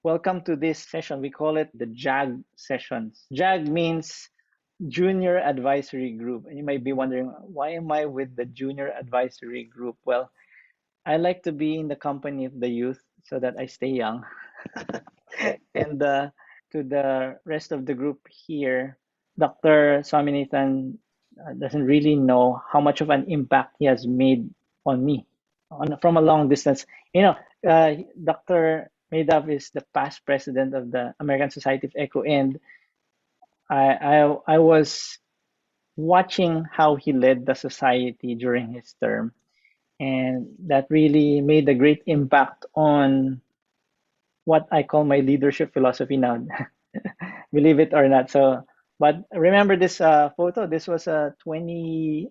Welcome to this session. We call it the JAG sessions. JAG means Junior Advisory Group. And you might be wondering, why am I with the Junior Advisory Group? Well, I like to be in the company of the youth so that I stay young. And to the rest of the group here, Dr. Swaminathan doesn't really know how much of an impact he has made on me from a long distance. You know, Dr. Madhav is the past president of the American Society of Echo, and I was watching how he led the society during his term, and that really made a great impact on what I call my leadership philosophy now, believe it or not. So, but remember this photo. This was 20.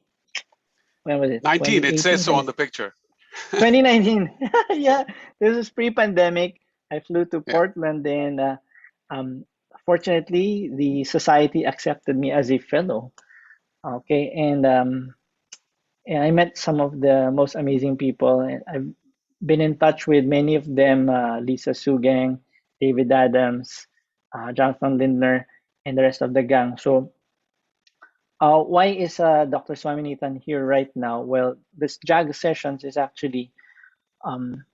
When was it? 19, it says 2018, so on the picture. 2019. Yeah, this is pre-pandemic. I flew to Yeah. Portland, and um, fortunately, the society accepted me as a fellow. Okay, and I met some of the most amazing people. And I've been in touch with many of them, Lisa Sugang, David Adams, Jonathan Lindner, and the rest of the gang. So, why is Dr. Swaminathan here right now? Well, this JAG sessions is actually um,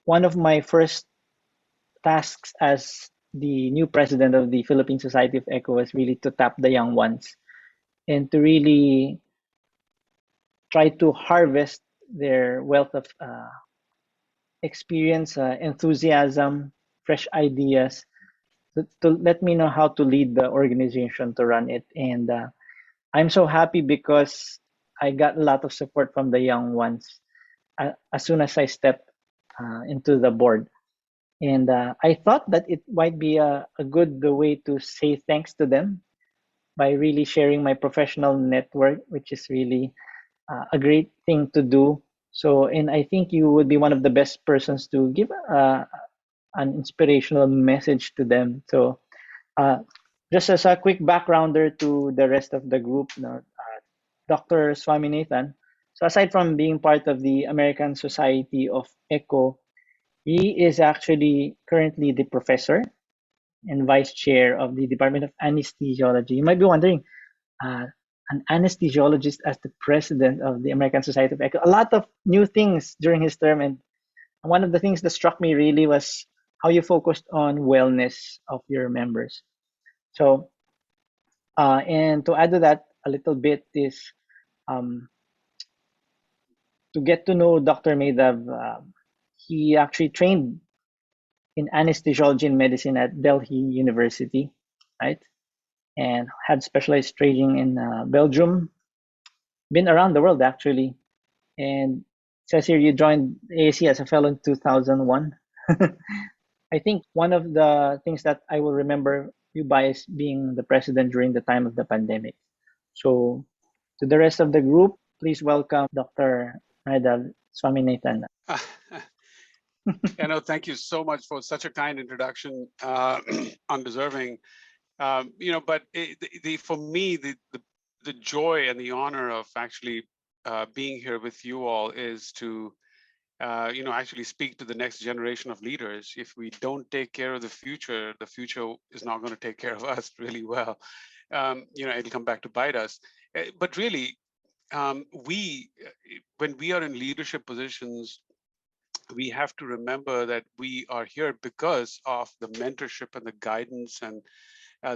one of my first tasks as the new president of the Philippine Society of Echo was really to tap the young ones and to really try to harvest their wealth of experience, enthusiasm, fresh ideas to let me know how to lead the organization to run it. And I'm so happy because I got a lot of support from the young ones as soon as I stepped into the board. And I thought that it might be a good way to say thanks to them by really sharing my professional network, which is really a great thing to do. So, and I think you would be one of the best persons to give an inspirational message to them. So, uh, just as a quick backgrounder to the rest of the group, Dr. Swaminathan. So, aside from being part of the American Society of Echo, he is actually currently the professor and vice chair of the Department of Anesthesiology. You might be wondering, uh, an anesthesiologist as the president of the American Society of Echo. A lot of new things during his term, and one of the things that struck me really was how you focused on wellness of your members. So, and to add to that a little bit is um, to get to know Dr. Madhav. He actually trained in anesthesiology and medicine at Delhi University, right? And had specialized training in Belgium, been around the world actually. And it says here you joined ASE as a fellow in 2001. I think one of the things that I will remember you by is being the president during the time of the pandemic. So to the rest of the group, please welcome Dr. Madhav Swaminathan. Thank you so much for such a kind introduction, undeserving. But for me, the joy and the honor of actually being here with you all is to, actually speak to the next generation of leaders. If we don't take care of the future is not going to take care of us really well. It'll come back to bite us. But really, when we are in leadership positions, we have to remember that we are here because of the mentorship and the guidance and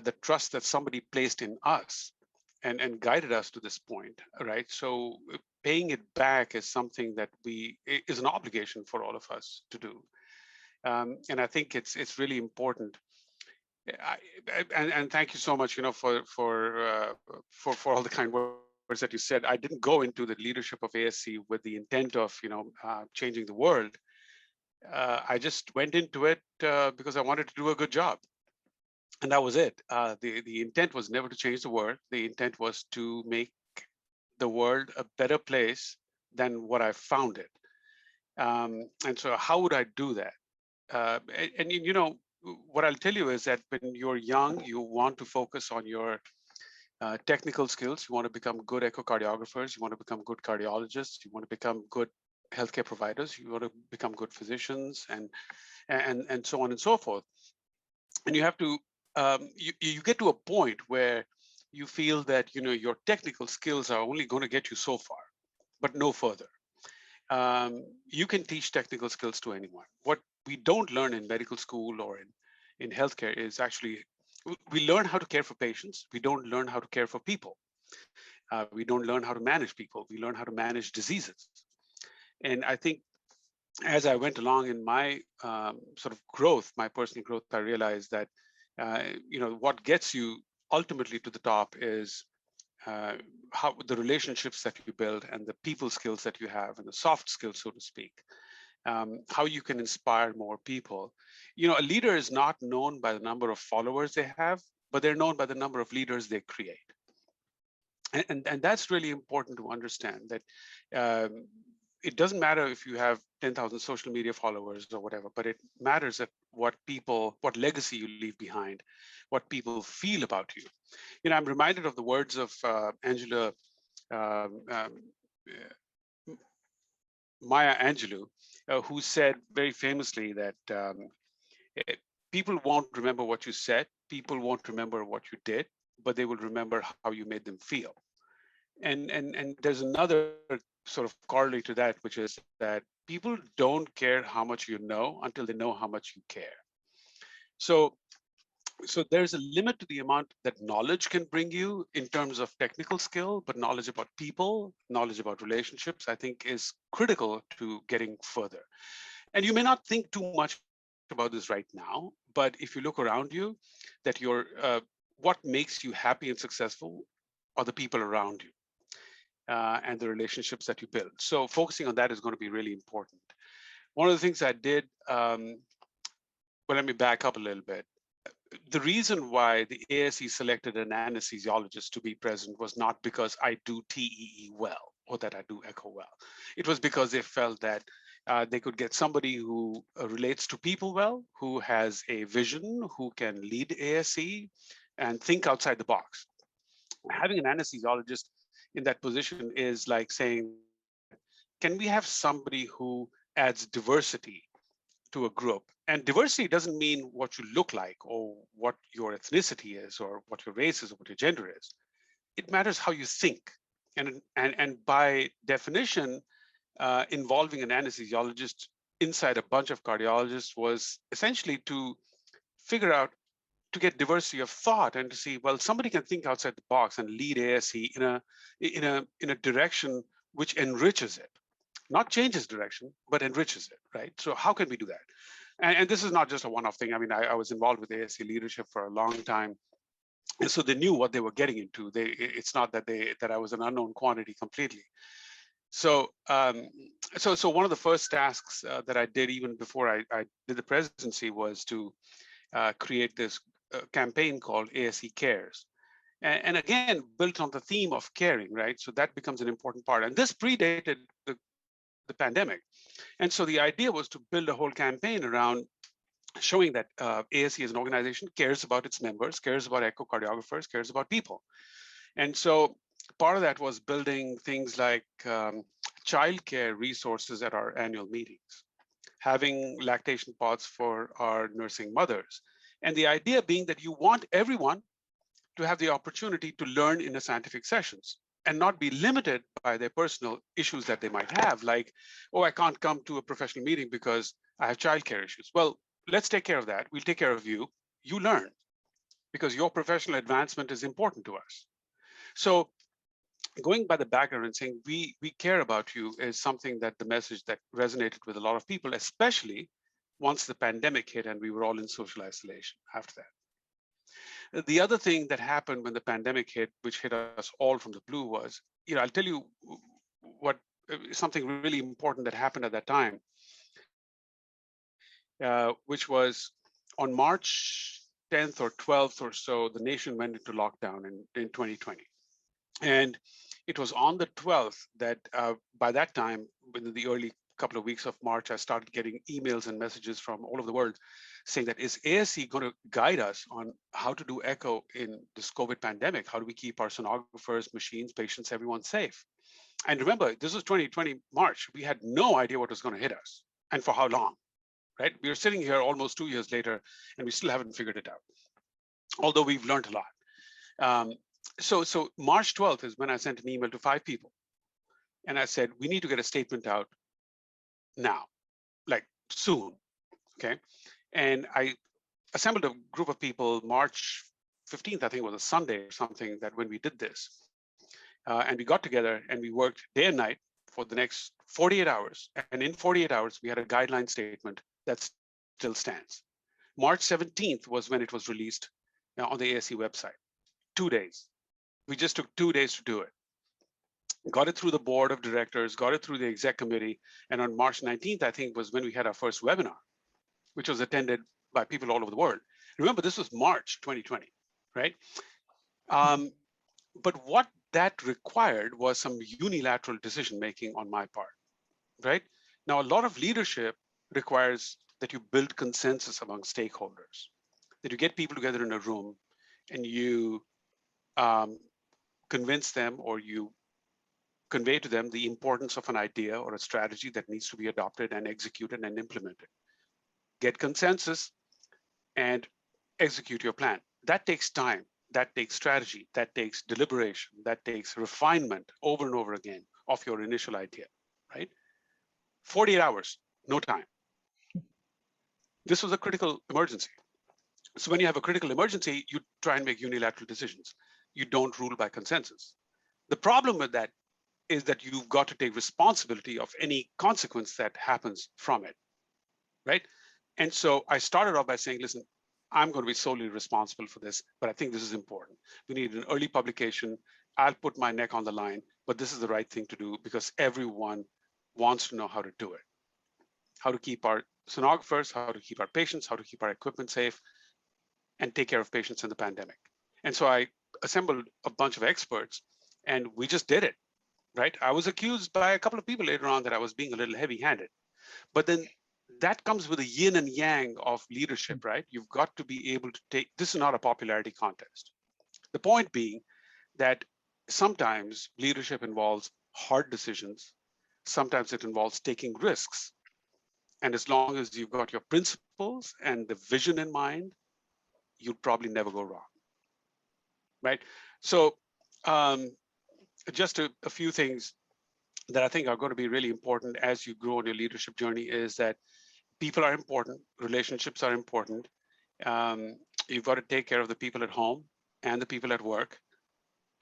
the trust that somebody placed in us and guided us to this point, right? So paying it back is something that is an obligation for all of us to do. And I think it's really important. And thank you so much, for all the kind words that you said. I didn't go into the leadership of ASC with the intent of, changing the world. I just went into it because I wanted to do a good job. And that was it. The intent was never to change the world. The intent was to make the world a better place than what I found it. And so how would I do that? What I'll tell you is that when you're young, you want to focus on your technical skills. You want to become good echocardiographers. You want to become good cardiologists. You want to become good healthcare providers. You want to become good physicians, and so on and so forth. And you have to you get to a point where you feel that your technical skills are only going to get you so far, but no further. You can teach technical skills to anyone. What we don't learn in medical school or in healthcare is actually we learn how to care for patients. We don't learn how to care for people. We don't learn how to manage people. We learn how to manage diseases. And I think as I went along in my sort of growth, my personal growth, I realized that what gets you ultimately to the top is how the relationships that you build and the people skills that you have and the soft skills, so to speak. How you can inspire more people. A leader is not known by the number of followers they have, but they're known by the number of leaders they create. And that's really important to understand, that it doesn't matter if you have 10,000 social media followers or whatever, but it matters that what legacy you leave behind, what people feel about you. I'm reminded of the words of Angela Maya Angelou, who said very famously that people won't remember what you said, people won't remember what you did, but they will remember how you made them feel. And there's another sort of corollary to that, which is that people don't care how much you know until they know how much you care. So there's a limit to the amount that knowledge can bring you in terms of technical skill, but knowledge about people, knowledge about relationships, I think is critical to getting further. And you may not think too much about this right now, but if you look around you, that what makes you happy and successful are the people around you. And the relationships that you build. So focusing on that is going to be really important. One of the things I did, well, let me back up a little bit. The reason why the ASE selected an anesthesiologist to be present was not because I do TEE well or that I do echo well. It was because they felt that they could get somebody who relates to people well, who has a vision, who can lead ASE and think outside the box. Having an anesthesiologist in that position is like saying that, can we have somebody who adds diversity to a group? And diversity doesn't mean what you look like or what your ethnicity is or what your race is or what your gender is. It matters how you think. And by definition, involving an anesthesiologist inside a bunch of cardiologists was essentially to figure out, to get diversity of thought and to see, well, somebody can think outside the box and lead ASE in a direction which enriches it, not changes direction, but enriches it, right? So how can we do that? And this is not just a one-off thing. I mean, I was involved with ASE leadership for a long time, and so they knew what they were getting into. It's not that I was an unknown quantity completely. So so one of the first tasks that I did even before I did the presidency was to create this campaign called ASE Cares. And again, built on the theme of caring, right? So that becomes an important part. And this predated the pandemic. And so the idea was to build a whole campaign around showing that ASE as an organization cares about its members, cares about echocardiographers, cares about people. And so part of that was building things like childcare resources at our annual meetings, having lactation pods for our nursing mothers. And the idea being that you want everyone to have the opportunity to learn in the scientific sessions and not be limited by their personal issues that they might have, like, oh, I can't come to a professional meeting because I have childcare issues. Well, let's take care of that. We'll take care of you. You learn, because your professional advancement is important to us. So going by the background and saying we care about you is something that the message that resonated with a lot of people, especially once the pandemic hit and we were all in social isolation after that. The other thing that happened when the pandemic hit, which hit us all from the blue, was, I'll tell you what something really important that happened at that time, which was on March 10th or 12th or so, the nation went into lockdown in 2020. And it was on the 12th that by that time, in the early couple of weeks of March, I started getting emails and messages from all over the world saying that, is ASE going to guide us on how to do echo in this COVID pandemic? How do we keep our sonographers, machines, patients, everyone safe? And remember, this was 2020 March. We had no idea what was going to hit us and for how long, right? We are sitting here almost 2 years later, and we still haven't figured it out, although we've learned a lot. So March 12th is when I sent an email to 5 people. And I said, we need to get a statement out now, like soon, okay? And I assembled a group of people March 15th, I think it was a Sunday or something, that when we did this. And we got together and we worked day and night for the next 48 hours. And in 48 hours, we had a guideline statement that still stands. March 17th was when it was released on the ASE website. 2 days. We just took 2 days to do it. Got it through the board of directors, got it through the exec committee. And on March 19th, I think, was when we had our first webinar, which was attended by people all over the world. Remember, this was March 2020, right? But what that required was some unilateral decision-making on my part, right? Now, a lot of leadership requires that you build consensus among stakeholders, that you get people together in a room and you convince them, or you convey to them the importance of an idea or a strategy that needs to be adopted and executed and implemented. Get consensus and execute your plan. That takes time, that takes strategy, that takes deliberation, that takes refinement over and over again of your initial idea, right? 48 hours, no time. This was a critical emergency. So when you have a critical emergency, you try and make unilateral decisions. You don't rule by consensus. The problem with that is that you've got to take responsibility of any consequence that happens from it, right? And so I started off by saying, listen, I'm going to be solely responsible for this, but I think this is important. We need an early publication. I'll put my neck on the line, but this is the right thing to do because everyone wants to know how to do it. How to keep our sonographers, how to keep our patients, how to keep our equipment safe, and take care of patients in the pandemic. And so I assembled a bunch of experts, and we just did it, right? I was accused by a couple of people later on that I was being a little heavy-handed, but then that comes with a yin and yang of leadership, right? You've got to be able to take, this is not a popularity contest. The point being that sometimes leadership involves hard decisions. Sometimes it involves taking risks. And as long as you've got your principles and the vision in mind, you'll probably never go wrong, right? So just a few things that I think are going to be really important as you grow on your leadership journey is that people are important, relationships are important. You've got to take care of the people at home and the people at work.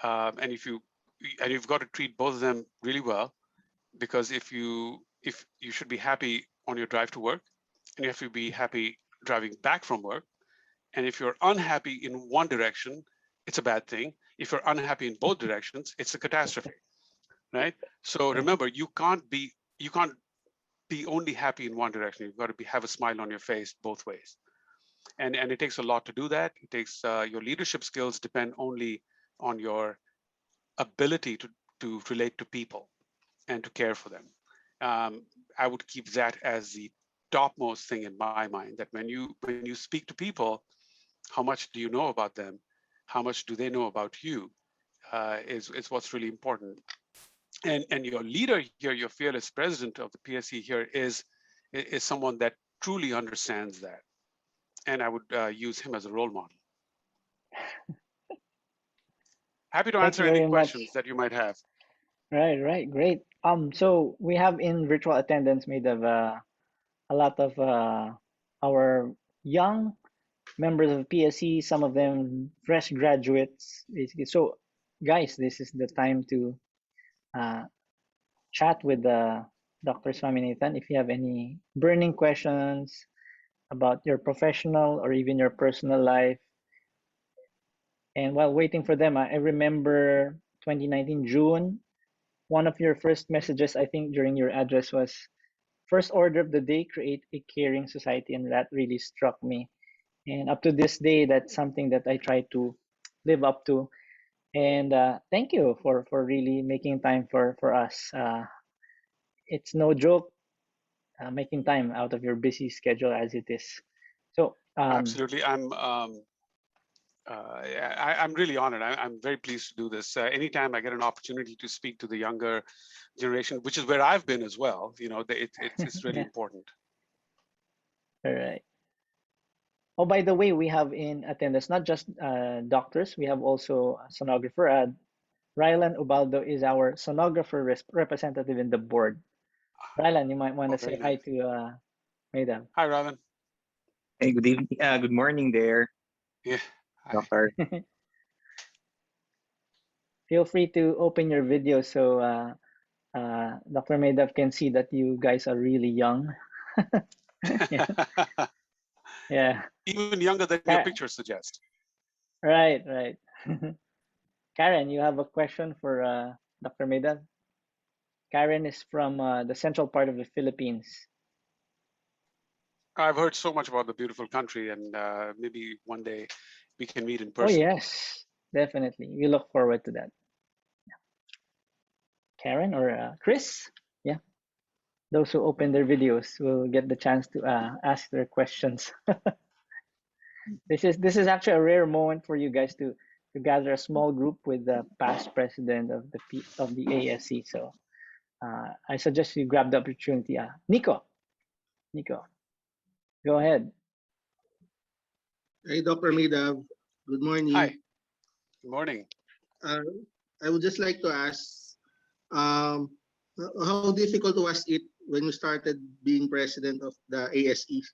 And you've got to treat both of them really well, because if you should be happy on your drive to work, and you have to be happy driving back from work. And if you're unhappy in one direction, it's a bad thing. If you're unhappy in both directions, it's a catastrophe, right? So remember, you can't be only happy in one direction. You've got to have a smile on your face both ways. And it takes a lot to do that. It takes your leadership skills depend only on your ability to relate to people and to care for them. I would keep that as the topmost thing in my mind, that when you speak to people, how much do you know about them? How much do they know about you? Is what's really important. And your leader here, your fearless president of the PSE here, is someone that truly understands that. And I would use him as a role model. Happy to answer any questions that you might have. Right, great. So we have in virtual attendance made of a lot of our young members of PSE, some of them fresh graduates, basically. So, guys, this is the time to chat with Dr. Swaminathan. If you have any burning questions about your professional or even your personal life. And while waiting for them, I remember 2019 June, one of your first messages, I think, during your address was first order of the day, create a caring society. And that really struck me. And up to this day, that's something that I try to live up to. And thank you for really making time for us. It's no joke. making time out of your busy schedule as it is. So, Absolutely. I'm really honored. I'm very pleased to do this. Anytime I get an opportunity to speak to the younger generation, which is where I've been as well, it's really yeah, important. all right. Oh, by the way, we have in attendance not just doctors, we have also a sonographer. Rylan Ubaldo is our sonographer representative in the board. Rylan, you might want Oh, to say very hi nice. to Madam. Hi, Ravan. Hey, good evening. Good morning there, Yeah. Hi. Doctor. Feel free to open your video so Dr. Madhav can see that you guys are really young. Yeah, yeah. Even younger than your pictures suggest. Right, right. Karen, you have a question for Dr. Madhav? Karen is from the central part of the Philippines. I've heard so much about the beautiful country, and maybe one day we can meet in Oh, person. yes, definitely. We look forward to that. Karen or Chris? Yeah, those who open their videos will get the chance to ask their questions. This is actually a rare moment for you guys to gather a small group with the past president of the ASE. So I suggest you grab the opportunity. Nico, go ahead. Hey, Dr. Madhav. Good Hi. morning. Good morning. Uh, I would just like to ask, um, how difficult was it when you started being president of the ASE?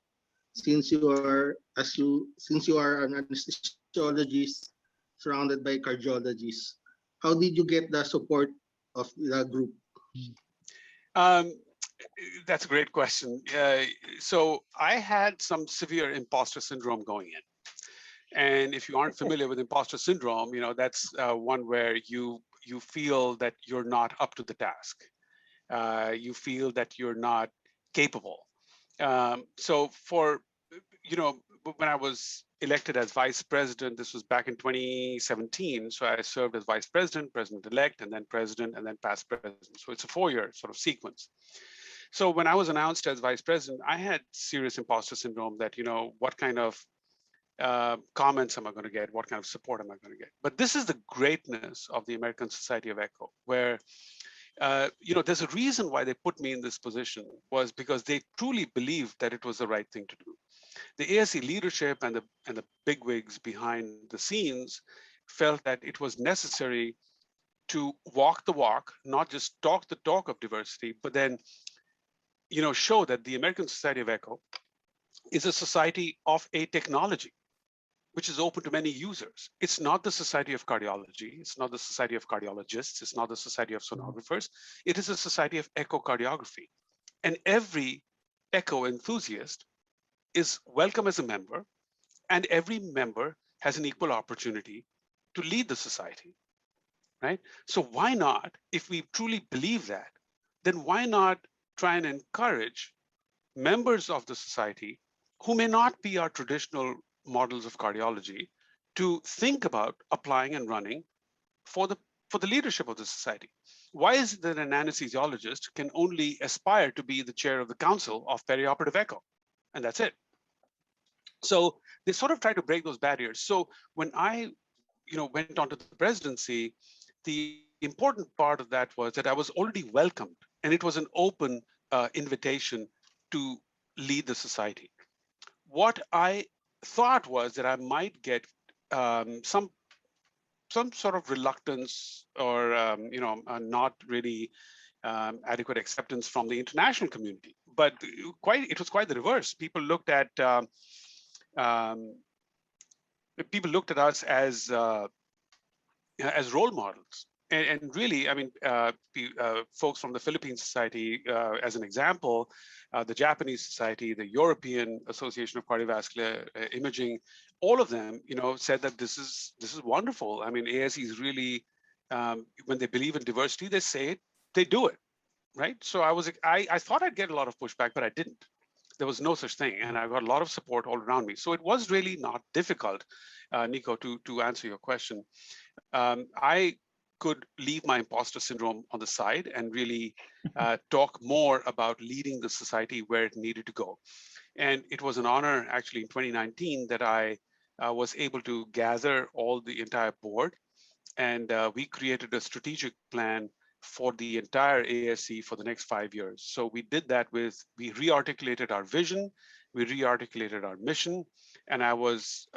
Since you are an anesthesiologist surrounded by cardiologists, how did you get the support of the group? Um, that's a great question. So I had some severe imposter syndrome going in. And if you aren't familiar with imposter syndrome, that's one where you feel that you're not up to the task. You feel that you're not capable. So when I was elected as vice president, this was back in 2017. So I served as vice president, president-elect, and then president, and then past president. So it's a 4-year sort of sequence. So when I was announced as vice president, I had serious imposter syndrome that, what kind of comments am I going to get? What kind of support am I going to get? But this is the greatness of the American Society of Echo, where there's a reason why they put me in this position was because they truly believed that it was the right thing to do. The ASE leadership and the bigwigs behind the scenes felt that it was necessary to walk the walk, not just talk the talk of diversity, but then show that the American Society of Echo is a society of a technology which is open to many users. It's not the Society of Cardiology. It's not the Society of Cardiologists. It's not the Society of Sonographers. It is a society of echocardiography. And every echo enthusiast is welcome as a member, and every member has an equal opportunity to lead the society, right? So why not, if we truly believe that, then why not try and encourage members of the society who may not be our traditional models of cardiology to think about applying and running for the leadership of the society? Why is it that an anesthesiologist can only aspire to be the chair of the council of perioperative echo, and that's it? So they sort of try to break those barriers. So when I went on to the presidency, the important part of that was that I was already welcomed, and it was an open invitation to lead the society. What I thought was that I might get some sort of reluctance or not really adequate acceptance from the international community, but it was quite the reverse. People looked at us as role models. And really, I mean, folks from the Philippine Society, as an example, the Japanese Society, the European Association of Cardiovascular Imaging, all of them, said that this is wonderful. I mean, ASE is really, when they believe in diversity, they say it, they do it, right? So I thought I'd get a lot of pushback, but I didn't. There was no such thing, and I got a lot of support all around me. So it was really not difficult, Nico, to answer your question. I could leave my imposter syndrome on the side and really talk more about leading the society where it needed to go. And it was an honor, actually, in 2019 that I was able to gather all the entire board, and we created a strategic plan for the entire ASE for the next 5 years. So we did that we re-articulated our vision, we re-articulated our mission, and I was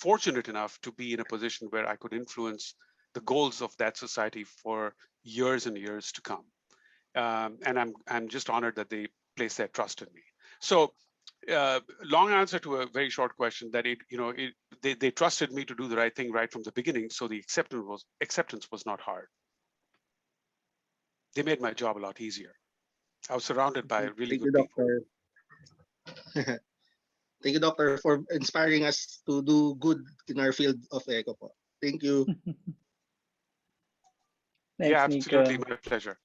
fortunate enough to be in a position where I could influence the goals of that society for years and years to come. And I'm just honored that they place their trust in me. So long answer to a very short question, that they trusted me to do the right thing right from the beginning. So the acceptance was not hard. They made my job a lot easier. I was surrounded by really Thank you, good people. Doctor. Thank you, Doctor, for inspiring us to do good in our field of echo po. Thank you. Thanks, Yeah, absolutely, Nico. my pleasure.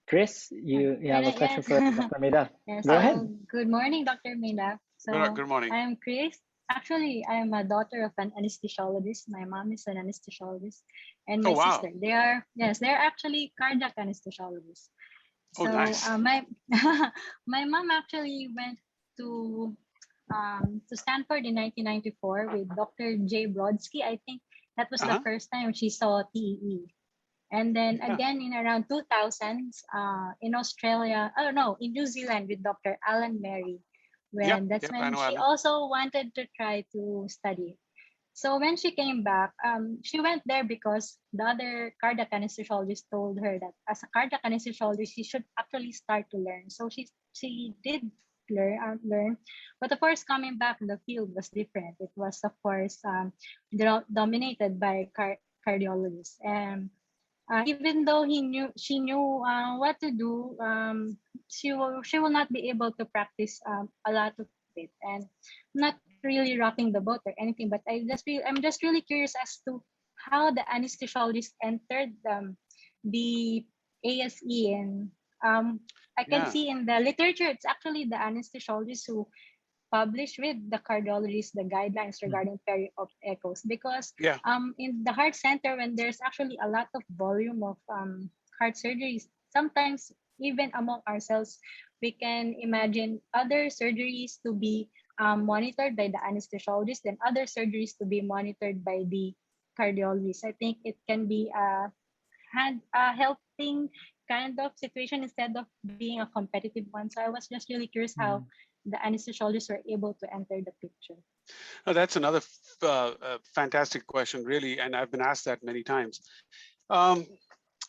Chris, you have a question Yes. for Dr. Madhav. Yes. Go ahead. So good morning, Dr. Minda. So Good morning. I am Chris. Actually, I am a daughter of an anesthesiologist. My mom is an anesthesiologist, and Oh, my wow. sister. They're actually cardiac anesthesiologists. Oh, So nice. my my mom actually went to Stanford in 1994 with Dr. J. Brodsky. I think that was the first time she saw TEE. And then again in around 2000s in Australia, oh no, in New Zealand with Dr. Alan Mary. When I when know she Alan. also wanted to try to study. So when she came back, she went there because the other cardiac anesthesiologist told her that as a cardiac anesthesiologist, she should actually start to learn. So she did learn, but of course, coming back, the field was different. It was of course dominated by cardiologists, and even though she knew what to do, she will not be able to practice a lot of it, and not really rocking the boat or anything. But I'm just really curious as to how the anesthesiologist entered the ASE, and I can see in the literature it's actually the anesthesiologist who publish with the cardiologists the guidelines regarding peri-op echoes, because in the heart center, when there's actually a lot of volume of heart surgeries, sometimes even among ourselves we can imagine other surgeries to be monitored by the anesthesiologist and other surgeries to be monitored by the cardiologist. I think it can be a helping kind of situation instead of being a competitive one. So I was just really curious how the anesthesiologists were able to enter the picture. Oh, that's another fantastic question, really, and I've been asked that many times.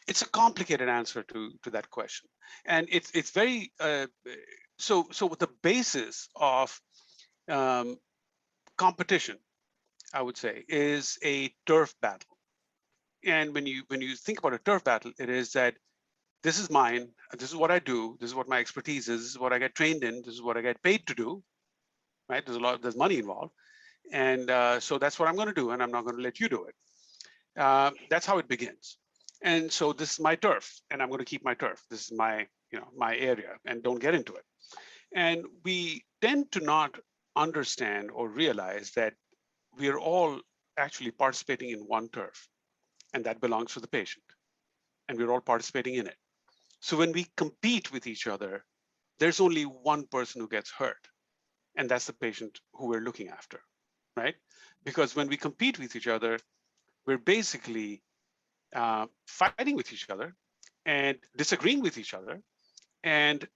It's a complicated answer to that question, and it's very so the basis of competition, I would say, is a turf battle. And when you think about a turf battle, it is that this is mine, this is what I do, this is what my expertise is, this is what I get trained in, this is what I get paid to do, right? There's money involved. And so that's what I'm going to do, and I'm not going to let you do it. That's how it begins. And so this is my turf, and I'm going to keep my turf. This is my, my area, and don't get into it. And we tend to not understand or realize that we are all actually participating in one turf, and that belongs to the patient, and we're all participating in it. So when we compete with each other, there's only one person who gets hurt, and that's the patient who we're looking after, right? Because when we compete with each other, we're basically fighting with each other and disagreeing with each other, and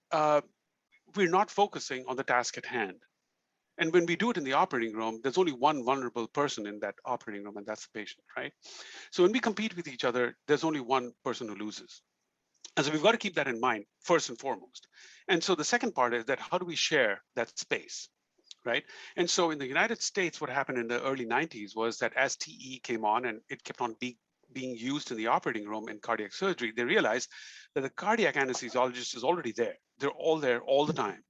we're not focusing on the task at hand. And when we do it in the operating room, there's only one vulnerable person in that operating room, and that's the patient, right? So when we compete with each other, there's only one person who loses. And so we've got to keep that in mind first and foremost. And so the second part is that how do we share that space, right? And so in the United States, what happened in the early 90s was that as TE came on and it kept on being used in the operating room in cardiac surgery, they realized that the cardiac anesthesiologist is already there. They're all there all the time.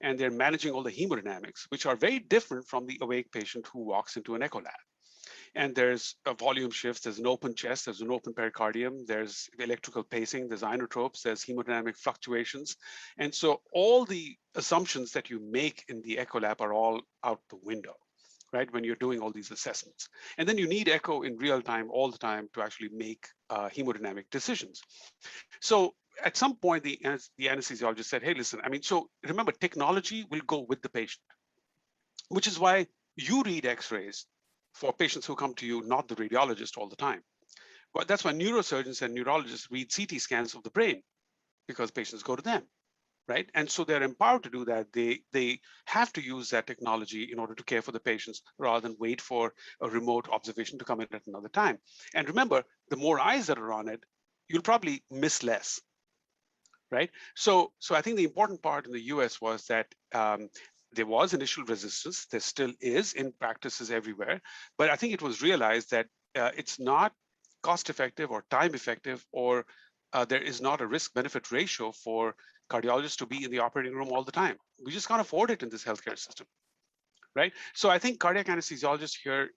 And they're managing all the hemodynamics, which are very different from the awake patient who walks into an echo lab. And there's a volume shift, there's an open chest, there's an open pericardium, there's electrical pacing, there's inotropes, there's hemodynamic fluctuations. And so all the assumptions that you make in the echo lab are all out the window. right? When you're doing all these assessments. And then you need echo in real time, all the time, to actually make hemodynamic decisions. So at some point, the anesthesiologist said, hey, listen, I mean, so remember, technology will go with the patient, which is why you read x-rays for patients who come to you, not the radiologist all the time. But that's why neurosurgeons and neurologists read CT scans of the brain, because patients go to them, right? And so they're empowered to do that. They have to use that technology in order to care for the patients rather than wait for a remote observation to come in at another time. And remember, the more eyes that are on it, you'll probably miss less, right? So I think the important part in the US was that there was initial resistance. There still is in practices everywhere. But I think it was realized that it's not cost effective or time effective, or there is not a risk benefit ratio for cardiologists to be in the operating room all the time. We just can't afford it in this healthcare system, right? So I think cardiac anesthesiologists here,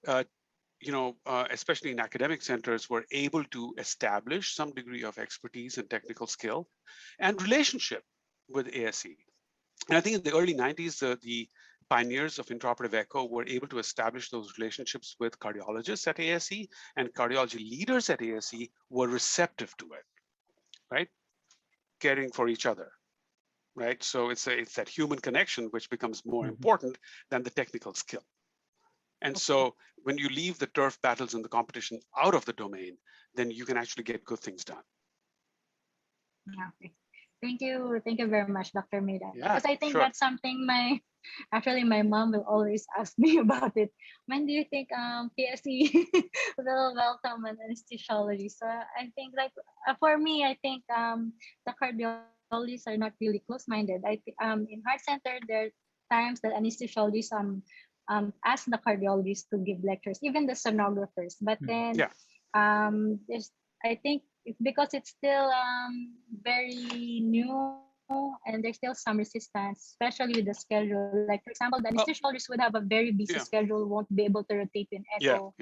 especially in academic centers, were able to establish some degree of expertise and technical skill and relationship with ASE. And I think in the early 90s, the pioneers of intraoperative echo were able to establish those relationships with cardiologists at ASE, and cardiology leaders at ASE were receptive to it, right? Caring for each other, right? So it's that human connection which becomes more important than the technical skill. And so when you leave the turf battles and the competition out of the domain, then you can actually get good things done. Okay. Thank you very much, Dr. Mida. Yeah, because I think sure. that's something my mom will always ask me about it. When do you think PSE will welcome an anesthesiology? So I think, like, for me, I think the cardiologists are not really close-minded. In heart center, there are times that anesthesiologists ask the cardiologists to give lectures, even the sonographers. But then I think it's because it's still very new, and there's still some resistance, especially with the schedule. Like, for example, the anesthesiologist would have a very busy schedule, won't be able to rotate in echo.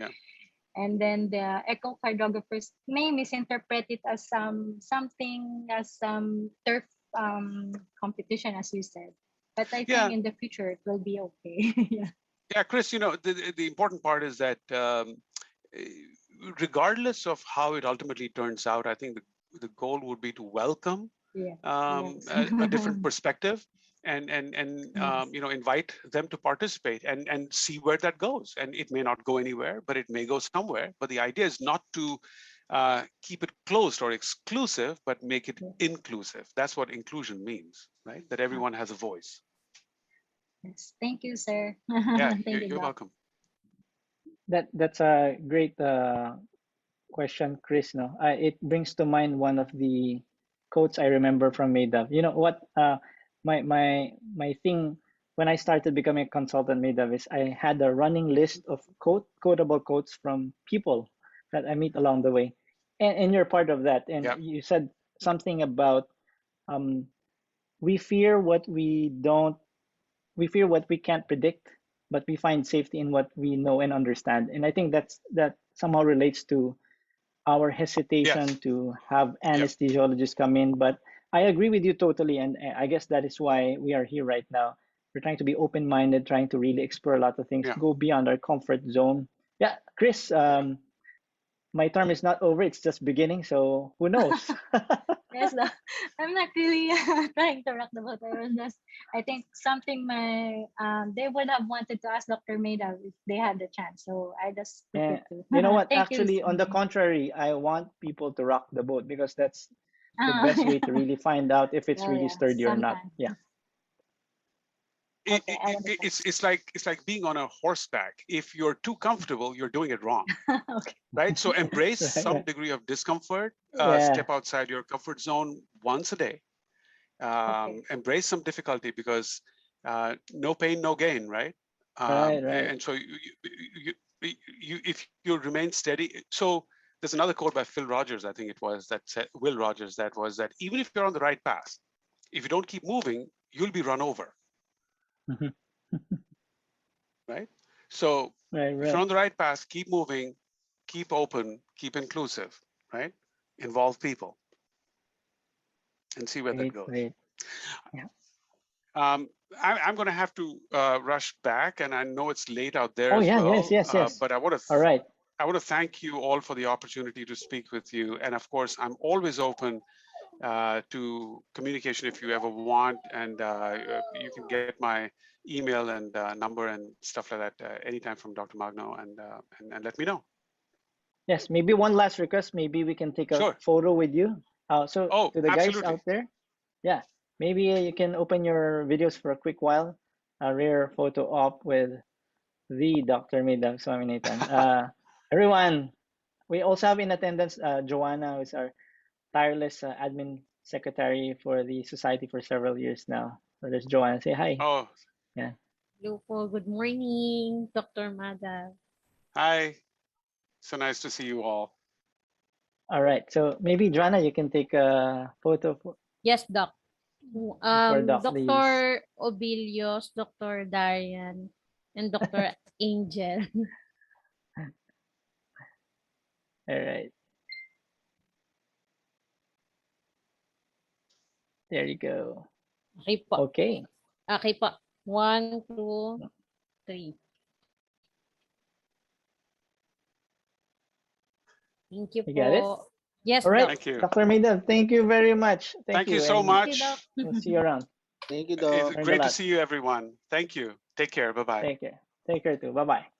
And then the echocardiographers may misinterpret it as something as some turf competition, as you said. But I think in the future it will be okay. Yeah, Chris, the important part is that regardless of how it ultimately turns out, I think the goal would be to welcome a different perspective and invite them to participate and see where that goes. And it may not go anywhere, but it may go somewhere. But the idea is not to keep it closed or exclusive, but make it inclusive. That's what inclusion means, right? That everyone has a voice. Yes, thank you, sir. Yeah, Thank you, you're welcome. That's a great question, Chris. No, it brings to mind one of the quotes I remember from Madhav. You know what? My thing when I started becoming a consultant, Madhav, is I had a running list of quotable quotes from people that I meet along the way, and you're part of that. And you said something about we fear what we can't predict, but we find safety in what we know and understand. And I think that somehow relates to our hesitation to have anesthesiologists come in. But I agree with you totally, and I guess that is why we are here right now. We're trying to be open-minded, trying to really explore a lot of things, go beyond our comfort zone. Yeah, Chris, my term is not over, it's just beginning, so who knows? Yes, I'm not really trying to rock the boat. I think something they would have wanted to ask Dr. Maida if they had the chance. So I just took it too. You know what? Actually, on the contrary, I want people to rock the boat because that's the best way to really find out if it's really sturdy or not. Yeah. It's like being on a horseback. If you're too comfortable, you're doing it wrong. Right? So embrace some degree of discomfort. Step outside your comfort zone once a day. Embrace some difficulty because no pain, no gain, right? And so if you remain steady. So there's another quote by Phil Rogers, I think it was, that said, Will Rogers, that was that even if you're on the right path, if you don't keep moving, you'll be run over. Right? So if you're on the right path, keep moving, keep open, keep inclusive, right? Involve people and see where that goes. I'm going to have to rush back, and I know it's late out there Oh as yeah, well. yes. But All right. I want to thank you all for the opportunity to speak with you. And of course, I'm always open to communication if you ever want. And you can get my email and number and stuff like that anytime from Dr. Magno, and let me know. Yes, maybe one last request. Maybe we can take a Sure. photo with you. So Oh, to the guys absolutely. out there, yeah, maybe you can open your videos for a quick while. A rare photo op with the Dr. Madhav Swaminathan. Everyone, we also have in attendance Joanna, who's our tireless admin secretary for the society for several years now. So there's Joanna. Say hi. Oh, Yeah. Hello po. Good morning, Dr. Madhav. hi. So nice to see you all. All right. So maybe Joanna, you can take a photo Yes, Doc. for Doc, please. Dr. Obilios, Dr. Darian, and Dr. Angel. All right. There you go. Okay po. Okay. Okay po. 1, 2, 3. Thank you You po. got it? Yes, All right. Doc. Thank you. Dr. Madhav, thank you very much. Thank you so and much. Thank you, Doc. We'll see you around. Thank you, It's Doc. Learned a great to lot. see you, everyone. Thank you. Take care. Bye-bye. Take care. Take care too. Bye-bye.